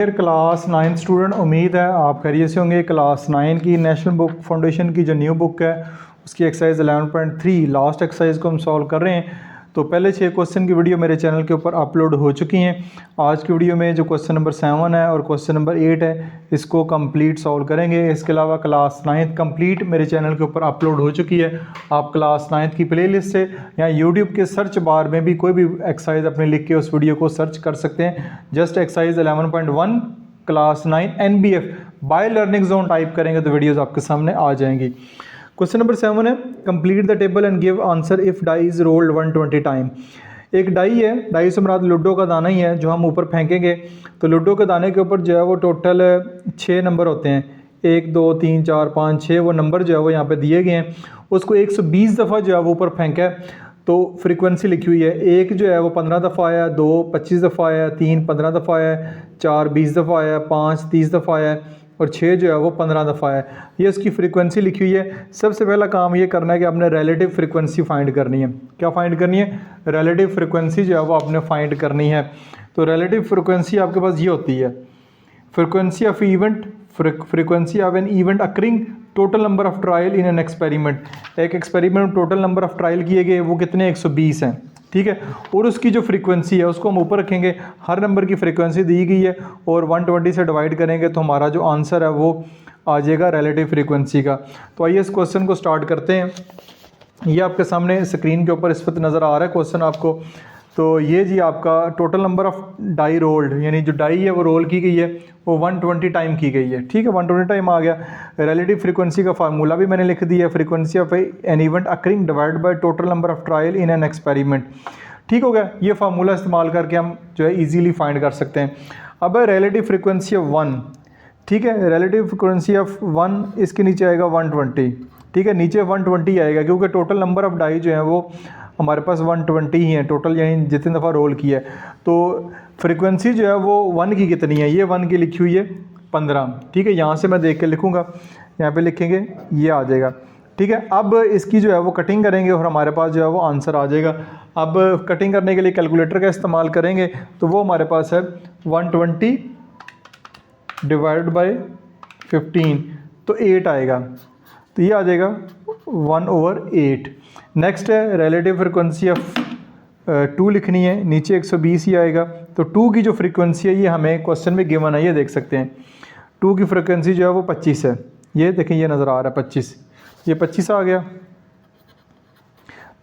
Dear class 9 student, उम्मीद है आप खैरियत से होंगे। क्लास 9 की नेशनल बुक फाउंडेशन की जो न्यू बुक है उसकी एक्सरसाइज 11.3 लास्ट एक्सरसाइज को हम सॉल्व कर रहे हैं। तो पहले 6 क्वेश्चन की वीडियो मेरे चैनल के ऊपर अपलोड हो चुकी हैं। आज की वीडियो में जो क्वेश्चन नंबर 7 है और क्वेश्चन नंबर 8 है इसको कंप्लीट सॉल्व करेंगे। इसके अलावा क्लास 9 कंप्लीट मेरे चैनल के ऊपर अपलोड हो चुकी है। आप क्लास 9 की प्लेलिस्ट से या यूट्यूब के सर्च बार में भी कोई भी एक्सरसाइज अपने लिख के उस वीडियो को सर्च कर सकते हैं। Just exercise 11.1 class 9 NBF by learning zone type करेंगे तो वीडियोस आपके सामने आ जाएंगी। क्वेश्चन नंबर 7 है, complete the table and give answer if die is rolled 120 time. एक डाई है, डाई से मुराद लूडो का दाना ही है जो हम ऊपर फेंकेंगे। तो लूडो के दाने के ऊपर जो है वो टोटल 6 नंबर होते हैं, 1 2 3 4 5 6 वो नंबर जो है वो यहाँ पे दिए गए हैं। उसको 120 दफ़ा जो है वो ऊपर फेंका है तो फ्रीक्वेंसी लिखी हुई है। 1 जो है वो 15 दफ़ा आया, 2 25 दफ़ा आया, 3 15 दफ़ा आया, 4 20 दफ़ा आया, 5 30 दफ़ा आया और 6 जो है वो 15 दफ़ा है। ये उसकी फ्रीक्वेंसी लिखी हुई है। सबसे पहला काम ये करना है कि आपने रिलेटिव फ्रीक्वेंसी फाइंड करनी है। क्या फाइंड करनी है? रिलेटिव फ्रीक्वेंसी जो है वो आपने फाइंड करनी है। तो रिलेटिव फ्रीक्वेंसी आपके पास ये होती है, frequency of event, frequency of an event occurring, total number of trial in an experiment. एक एक्सपेरिमेंट में टोटल नंबर ऑफ ट्रायल किए गए वो कितने 120 हैं, ठीक है। और उसकी जो फ्रीक्वेंसी है उसको हम ऊपर रखेंगे। हर नंबर की फ्रीक्वेंसी दी गई है और 120 से डिवाइड करेंगे तो हमारा जो आंसर है वो आ जाएगा रिलेटिव फ्रीक्वेंसी का। तो आइए इस क्वेश्चन को स्टार्ट करते हैं। ये आपके सामने स्क्रीन के ऊपर इस वक्त नज़र आ रहा है क्वेश्चन आपको। तो ये जी आपका total number of die rolled, यानी जो डाई है वो रोल की गई है वो 120 टाइम की गई है, ठीक है। 120 टाइम आ गया। रिलेटिव फ्रीक्वेंसी का फार्मूला भी मैंने लिख दिया है, frequency of an event occurring divide by total number of trial in an experiment, ठीक हो गया। ये फार्मूला इस्तेमाल करके हम जो है इजीली फाइंड कर सकते हैं। अब है रिलेटिव फ्रीक्वेंसी ऑफ 1, ठीक है। रिलेटिव फ्रीक्वेंसी ऑफ 1 इसके नीचे आएगा 120, ठीक है। नीचे 120 आएगा क्योंकि टोटल नंबर ऑफ डाई जो है वो हमारे पास 120 ही है टोटल, यानी जितनी दफ़ा रोल किया है। तो फ्रीक्वेंसी जो है वो 1 की कितनी है, ये 1 की लिखी हुई है 15, ठीक है। यहाँ से मैं देख के लिखूँगा, यहाँ पे लिखेंगे ये आ जाएगा, ठीक है। अब इसकी जो है वो कटिंग करेंगे और हमारे पास जो है वो आंसर आ जाएगा। अब कटिंग करने के लिए कैलकुलेटर का इस्तेमाल करेंगे तो वो हमारे पास है 120 डिवाइड बाई 15 तो 8 आएगा। तो ये आ जाएगा 1/8। नेक्स्ट है रिलेटिव फ्रीक्वेंसी ऑफ 2 लिखनी है, नीचे 120 ही आएगा। तो 2 की जो फ्रीक्वेंसी है ये हमें क्वेश्चन में गिवन है, ये देख सकते हैं। 2 की फ्रीक्वेंसी जो है वो 25 है, ये देखें ये नज़र आ रहा है 25, ये 25 आ गया।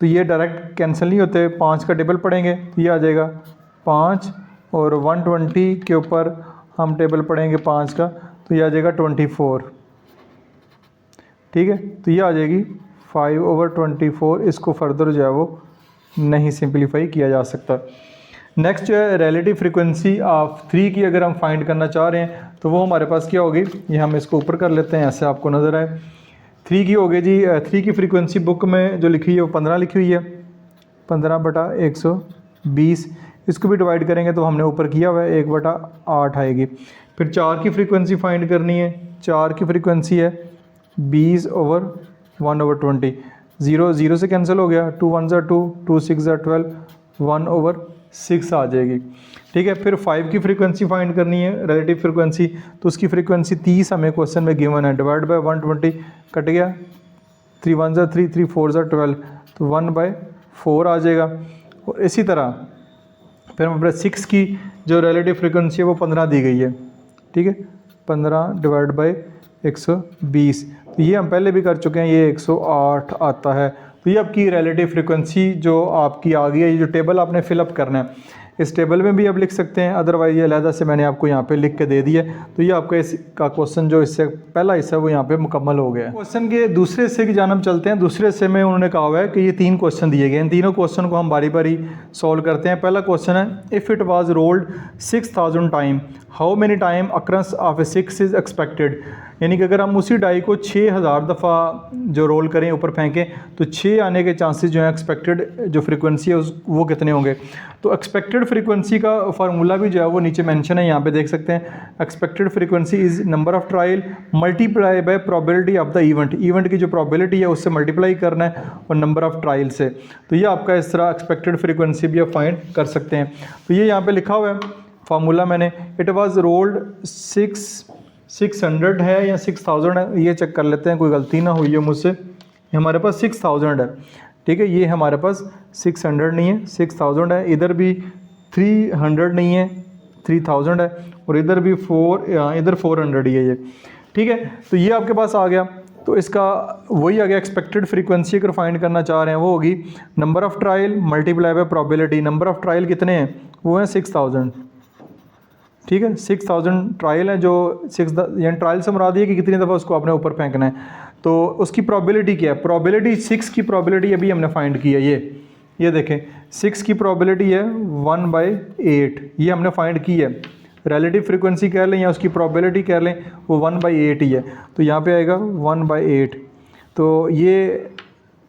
तो ये डायरेक्ट कैंसिल नहीं होते, 5 का टेबल पढ़ेंगे तो ये आ जाएगा 5 और 120 के ऊपर हम टेबल पढ़ेंगे 5 का तो ये आ जाएगा 24, ठीक है। तो ये आ जाएगी 5/24। इसको फर्दर जो है वो नहीं सिंपलीफाई किया जा सकता। नेक्स्ट जो है रिलेटिव फ्रीक्वेंसी ऑफ 3 की अगर हम फाइंड करना चाह रहे हैं तो वो हमारे पास क्या होगी, ये हम इसको ऊपर कर लेते हैं, ऐसे आपको नज़र आए। 3 की हो गई जी, 3 की फ्रीक्वेंसी बुक में जो लिखी है वो 15 लिखी हुई है, 15/120। इसको भी डिवाइड करेंगे तो हमने ऊपर किया हुआ है 1/8 आएगी। फिर 4 की फ्रीक्वेंसी फाइंड करनी है। 4 की फ्रीक्वेंसी है 20/1/20, 0 0 से कैंसिल हो गया, 2 1 2, 2 6 12, 1/6 आ जाएगी, ठीक है। फिर 5 की फ्रीक्वेंसी फाइंड करनी है रिलेटिव फ्रीक्वेंसी, तो उसकी फ्रीक्वेंसी 30 हमें क्वेश्चन में गिवन है। डिवाइड बाय 120 कट गया, 3 1 3, 3 4 12, तो 1/4 आ जाएगा। और इसी तरह फिर हमारे 6 की जो रिलेटिव फ्रीक्वेंसी है वो 15 दी गई है, ठीक है। 15 डिवाइड बाई 120, तो ये हम पहले भी कर चुके हैं, ये 108 आता है। तो ये आपकी रिलेटिव फ्रीक्वेंसी जो आपकी आ गई है। ये जो टेबल आपने फिलअप करना है इस टेबल में भी आप लिख सकते हैं, अदरवाइज ये अलहदा से मैंने आपको यहाँ पे लिख के दे दिया। तो ये आपका इसका क्वेश्चन जो इससे पहला हिस्सा है वो यहाँ पे मुकम्मल हो गया। क्वेश्चन के दूसरे हिस्से की जानब चलते हैं। दूसरे हिस्से में उन्होंने कहा हुआ है कि ये 3 क्वेश्चन दिए गए हैं, तीनों क्वेश्चन को हम बारी बारी सॉल्व करते हैं। पहला क्वेश्चन है, if it was rolled 6000 time how many time अक्रंस of A 6 is expected. यानी कि अगर हम उसी डाई को 6000 दफ़ा जो रोल करें ऊपर फेंकें तो 6 आने के चांसेस जो हैं एक्सपेक्टेड जो फ्रीक्वेंसी है वो कितने होंगे। तो एक्सपेक्टेड फ्रीक्वेंसी का फार्मूला भी जो है वो नीचे मेंशन है, यहाँ पे देख सकते हैं। Expected frequency is number of trial multiply by probability of the event. Event की जो प्रोबेबिलिटी है उससे मल्टीप्लाई करना है और नंबर ऑफ ट्रायल से। तो ये आपका इस तरह एक्सपेक्टेड फ्रीक्वेंसी भी आप फाइंड कर सकते हैं। तो ये यहाँ पर लिखा हुआ है फार्मूला मैंने इट वाज रोल्ड 600 है या 6000 है, ये चेक कर लेते हैं, कोई गलती ना हुई है मुझसे। हमारे पास 6000 है, ठीक है, ये हमारे पास 600 नहीं है, 6000 है। इधर भी 300 नहीं है, 3000 है, और इधर भी इधर 400 ही है ये, ठीक है। तो ये आपके पास आ गया। तो इसका वही आ गया, एक्सपेक्टेड फ्रीक्वेंसी अगर फाइंड करना चाह रहे हैं वो होगी number of trial multiply by probability. Number of trial कितने हैं, वो हैं 6000, ठीक है। 6000 ट्रायल है, जो 6 यानी ट्रायल से मुराद ये कि कितनी दफ़ा उसको आपने ऊपर फेंकना है। तो उसकी प्रोबेबिलिटी क्या है, प्रोबेबिलिटी 6 की प्रोबेबिलिटी अभी हमने फाइंड की है। ये देखें 6 की प्रोबेबिलिटी है 1/8, ये हमने फाइंड की है। रिलेटिव फ्रीक्वेंसी कह लें या उसकी प्रोबेबिलिटी कह लें, वो 1/8 ही है। तो यहाँ पे आएगा 1/8। तो ये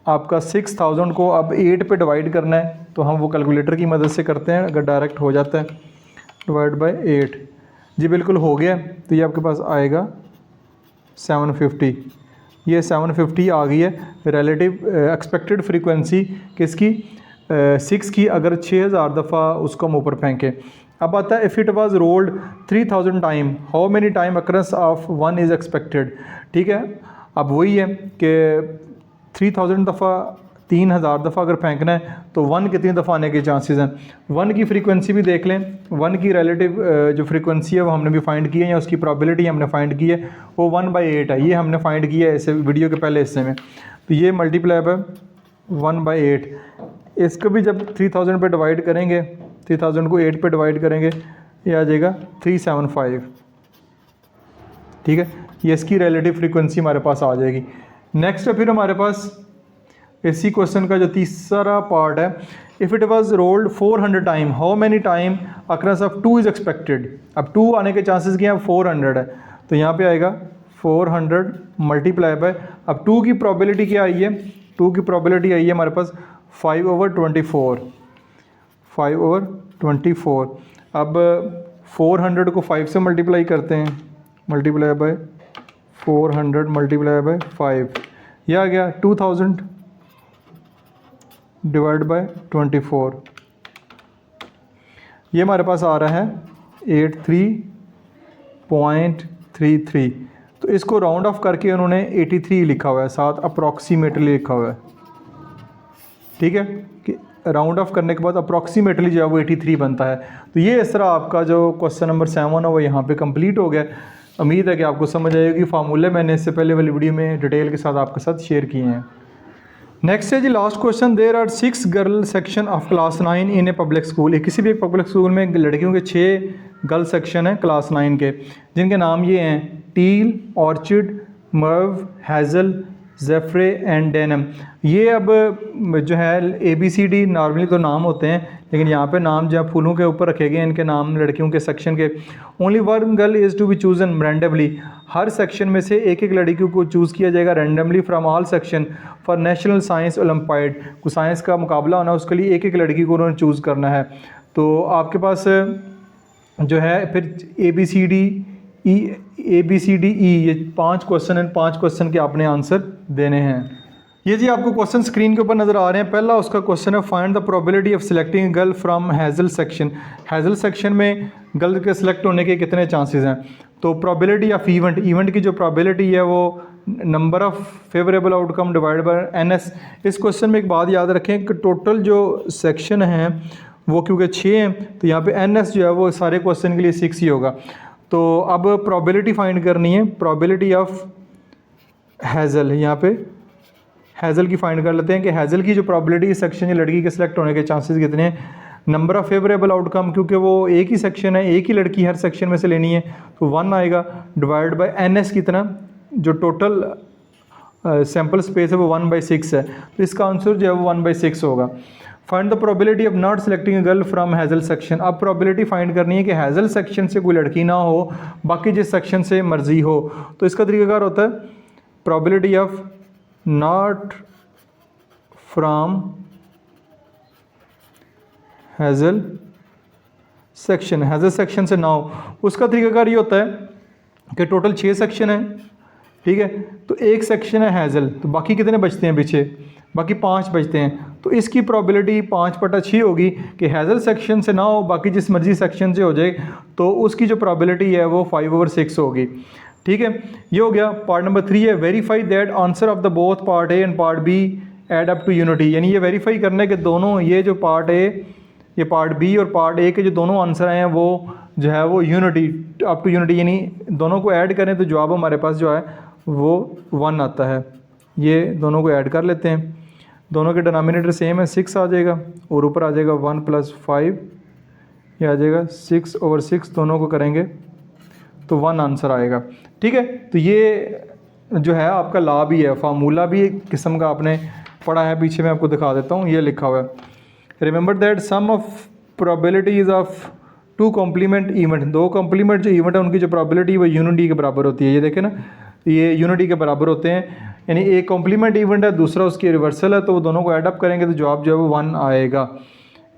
आपका 6000 को अब 8 पे डिवाइड करना है, तो हम वो कैलकुलेटर की मदद से करते हैं, अगर डायरेक्ट हो जाता है डिवाइड बाय 8। जी बिल्कुल हो गया। तो ये आपके पास आएगा 750। ये 750 आ गई है रिलेटिव एक्सपेक्टेड फ्रीक्वेंसी किसकी, 6 की, अगर 6000 दफ़ा उसको हम ऊपर फेंकें। अब आता है if it was rolled 3000 time how many time occurrence of 1 is expected, ठीक है। अब वही है कि 3000 दफ़ा 3000 दफ़ा अगर फेंकना है तो 1 कितनी दफ़ा आने के चांसेस हैं। 1 की फ्रीक्वेंसी भी देख लें, 1 की रिलेटिव जो फ्रीक्वेंसी है वो हमने भी फाइंड की है, या उसकी प्रोबेबिलिटी हमने फाइंड की है, वो 1/8 है। ये हमने फाइंड किया है इस वीडियो के पहले हिस्से में। तो ये मल्टीप्लाई बाय 1/8, इसको भी जब 3000 पे डिवाइड करेंगे, 3000 को 8 पे डिवाइड करेंगे, ये आ जाएगा 375, ठीक है। ये इसकी रिलेटिव फ्रीक्वेंसी हमारे पास आ जाएगी। नेक्स्ट है फिर हमारे पास इसी क्वेश्चन का जो तीसरा पार्ट है, if it was rolled 400 time how many time occurrence of 2 is expected. अब 2 आने के चांसेस क्या हैं, 400 है। तो यहाँ पे आएगा 400 मल्टीप्लाई बाय, अब 2 की प्रोबेबिलिटी क्या आई है, 2 की प्रोबेबिलिटी आई है हमारे पास 5/24, 5/24। अब 400 को 5 से मल्टीप्लाई करते हैं, मल्टीप्लाई बाय 400 मल्टीप्लाई बाय 5, यह आ गया 2000 डिवाइड बाय 24। ये हमारे पास आ रहा है 83.33। तो इसको राउंड ऑफ करके उन्होंने 83 लिखा हुआ है, साथ अप्रॉक्सीमेटली लिखा हुआ है, ठीक है, कि राउंड ऑफ करने के बाद अप्रॉक्सीमेटली जो है वो 83 बनता है। तो ये इस तरह आपका जो क्वेश्चन नंबर 7 है वो यहाँ पे कंप्लीट हो गया। उम्मीद है कि आपको समझ आएगी। फार्मूले मैंने इससे पहले वाली वीडियो में डिटेल के साथ आपके साथ शेयर किए हैं। नेक्स्ट है जी last question, there are 6 girl section of class 9 in a public school. किसी भी एक पब्लिक स्कूल में लड़कियों के 6 गर्ल सेक्शन हैं क्लास 9 के, जिनके नाम ये हैं Teal, Orchid, Mauve, Hazel, Jeffrey and Denim. ये अब जो है ABCD नॉर्मली तो नाम होते हैं, लेकिन यहाँ पे नाम जो है फूलों के ऊपर रखे गए हैं इनके नाम लड़कियों के सेक्शन के। Only one girl is to be chosen randomly. हर सेक्शन में से एक एक लड़की को चूज़ किया जाएगा randomly from all section for national science olympiad. को साइंस का मुकाबला होना, उसके लिए एक एक लड़की को उन्होंने चूज़ करना है। तो आपके पास जो है फिर ABCDE ये 5 क्वेश्चन हैं, 5 क्वेश्चन के आपने आंसर देने हैं। ये जी आपको क्वेश्चन स्क्रीन के ऊपर नज़र आ रहे हैं। पहला उसका क्वेश्चन है find the probability of selecting girl from hassle section. Hassle section में गर्ल के सिलेक्ट होने के कितने चांसेस हैं। तो प्रोबेबिलिटी ऑफ इवेंट की जो प्रोबेबिलिटी है वो number of favourable outcome divide by NS। इस क्वेश्चन में एक बात याद रखें कि टोटल जो सेक्शन हैं वो क्योंकि 6 हैं, तो यहाँ पे NS जो है वो सारे क्वेश्चन के लिए 6 ही होगा। तो अब प्रोबेबिलिटी फाइंड करनी है, प्रोबेबिलिटी ऑफ हैज़ल। यहाँ पे हैज़ल की फाइंड कर लेते हैं कि हैज़ल की जो प्रोबेबिलिटी सेक्शन या लड़की के सिलेक्ट होने के चांसेस कितने हैं। नंबर ऑफ़ फेवरेबल आउटकम, क्योंकि वो एक ही सेक्शन है, एक ही लड़की हर सेक्शन में से लेनी है, तो 1 आएगा डिवाइड बाय NS कितना, जो टोटल सैम्पल स्पेस है वो 1/6 है। तो इसका आंसर जो है वो 1/6 होगा। Find the probability of not selecting a girl from hassle section. अब प्रोबेबिलिटी फाइंड करनी है कि हैज़ल सेक्शन से कोई लड़की ना हो, बाकी जिस सेक्शन से मर्जी हो। तो इसका तरीकाकार होता है probability of not from hassle section, hassle section से ना हो। उसका तरीकाकार ये होता है कि टोटल 6 सेक्शन है, ठीक है, तो एक सेक्शन है हैज़ल, तो बाकी कितने बचते हैं पीछे, बाकी 5 बचते हैं, तो इसकी प्रोबेबिलिटी 5/6 होगी कि हैज़ल सेक्शन से ना हो, बाकी जिस मर्जी सेक्शन से हो जाए, तो उसकी जो प्रोबेबिलिटी है वो 5/6 होगी। ठीक है, ये हो गया। पार्ट नंबर 3 है verify that answer of the both part A and part B add up to unity, यानी ये वेरीफाई करने के दोनों ये जो पार्ट ए, ये पार्ट बी और पार्ट ए के जो दोनों आंसर हैं वो जो है वो यूनिटी, अप टू यूनिटी, यानी दोनों को ऐड करें तो जवाब हमारे पास जो है वो 1 आता है। ये दोनों को ऐड कर लेते हैं, दोनों के डिनोमिनेटर सेम है, 6 आ जाएगा और ऊपर आ जाएगा 1 + 5, ये आ जाएगा 6/6, दोनों को करेंगे तो 1 आंसर आएगा। ठीक है, तो ये जो है आपका ला भी है, फार्मूला भी एक किस्म का आपने पढ़ा है, पीछे मैं आपको दिखा देता हूँ, ये लिखा हुआ है। Remember that sum of probabilities of 2 complement event, 2 complement जो इवेंट है उनकी जो प्रोबेबिलिटी वो यूनिटी के बराबर होती है। ये देखें ना, ये यूनिटी के बराबर होते हैं, यानी एक कॉम्प्लीमेंट इवेंट है, दूसरा उसकी रिवर्सल है, तो वो दोनों को ऐडअप करेंगे तो जवाब जो है वो 1 आएगा।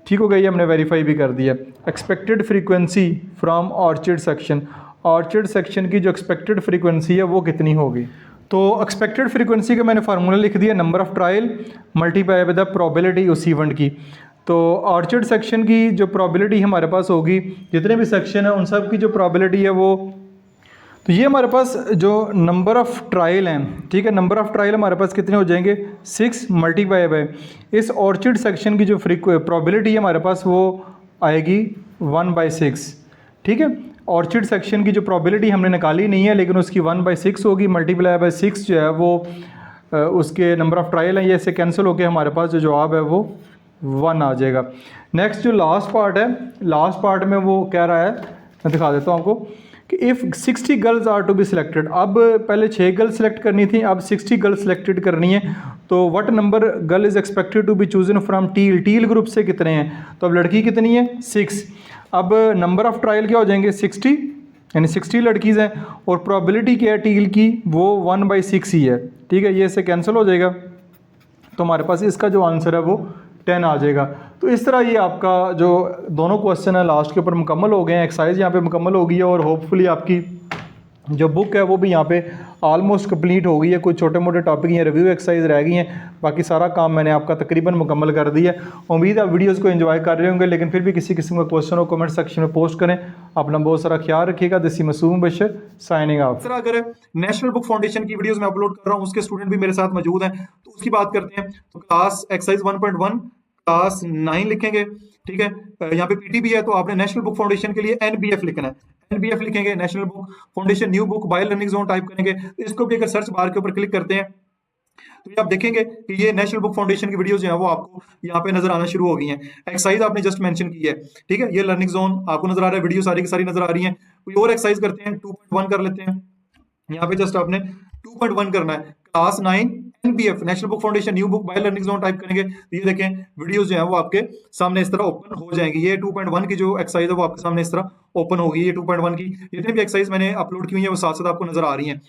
ठीक हो गया, ये हमने वेरीफाई भी कर दिया। Expected frequency from orchid section, orchid section की जो एक्सपेक्टेड फ्रीक्वेंसी है वो कितनी होगी? तो एक्सपेक्टेड फ्रीक्वेंसी का मैंने फार्मूला लिख दिया, number of trial multiply by the probability उस इवेंट की। तो ऑर्चिड सेक्शन की जो प्रोबेबिलिटी हमारे पास होगी, जितने भी सेक्शन है उन सब की जो प्रोबेबिलिटी है वो, तो ये हमारे पास जो नंबर ऑफ़ ट्रायल हैं, ठीक है, नंबर ऑफ़ ट्रायल हमारे पास कितने हो जाएंगे? 6 मल्टीप्लाई बाय इस ऑर्चिड सेक्शन की जो प्रोबेबिलिटी है हमारे पास वो आएगी 1/6। ठीक है, ऑर्चिड सेक्शन की जो प्रोबेबिलिटी हमने निकाली नहीं है, लेकिन उसकी 1/6 होगी, मल्टीप्लाई बाय 6 जो है वो उसके नंबर ऑफ़ ट्रायल है, ये इससे कैंसिल होकर हमारे पास जो जवाब है वो 1 आ जाएगा। नेक्स्ट जो लास्ट पार्ट है, लास्ट पार्ट में वो कह रहा है, मैं दिखा देता हूँ आपको, कि if 60 girls are to be selected, अब पहले 6 गर्ल्स सेलेक्ट करनी थी, अब 60 गर्ल्स सेलेक्टेड करनी है, तो what number girl is expected to be chosen from teal, teal group से कितने हैं? तो अब लड़की कितनी है? 6। अब नंबर ऑफ़ ट्रायल क्या हो जाएंगे? 60, यानी 60 लड़कीज़ हैं, और प्रोबेबिलिटी क्या है टील की? वो 1/6 ही है। ठीक है, ये इससे कैंसिल हो जाएगा, तो हमारे पास इसका जो आंसर है वो 10 आ जाएगा। तो इस तरह ये आपका जो दोनों क्वेश्चन है लास्ट के ऊपर मुकम्मल हो गए हैं, एक्सरसाइज यहाँ पे मुकम्मल हो गई है, और होपफुली आपकी जो बुक है वो भी यहाँ पे ऑलमोस्ट कंप्लीट हो गई है। कुछ छोटे मोटे टॉपिक या रिव्यू एक्सरसाइज रह गई हैं, बाकी सारा काम मैंने आपका तकरीबन मुकम्मल कर दिया है। उम्मीद है आप वीडियोज़ को एंजॉय कर रहे होंगे, लेकिन फिर भी किसी किस्म का क्वेश्चन हो कमेंट सेक्शन में पोस्ट करें। अपना बहुत सारा ख्याल रखिएगा। दिस मासूम बशर साइनिंग ऑफ। सर अगर नेशनल बुक फाउंडेशन की वीडियोस मैं अपलोड कर रहा हूँ, उसके स्टूडेंट भी मेरे साथ मौजूद हैं, तो उसकी बात करते हैं। तो क्लास एक्सरसाइज 1.1 क्लास 9 लिखेंगे, ठीक है। यहाँ पे पीटी भी है, तो आपने नेशनल बुक फाउंडेशन के लिए एनबीएफ लिखना है, एनबीएफ लिखेंगे, national book foundation new book by learning zone type करेंगे। इसको भी अगर सर्च बार के ऊपर क्लिक करते हैं तो ये आप देखेंगे कि ये नेशनल बुक फाउंडेशन की वीडियोस जो है वो आपको यहाँ पे नजर आना शुरू हो गई हैं। एक्सरसाइज आपने जस्ट मेंशन की है, ठीक है, ये लर्निंग जोन आपको नजर आ रहा है, वीडियो सारी की सारी नजर आ रही है। कोई और एक्सरसाइज करते हैं, 2.1 कर लेते हैं। यहाँ पे जस्ट आपने 2.1 करना है, class 9 NBF national book foundation new book by learning zone type करेंगे, तो ये देखें वीडियोस जो है वो आपके सामने इस तरह ओपन हो जाएंगी। ये 2.1 की जो एक्सरसाइज है वो आपके सामने इस तरह ओपन होगी। ये 2.1 की जितनी भी एक्सरसाइज मैंने अपलोड की हुई है वो साथ साथ आपको नजर आ रही है।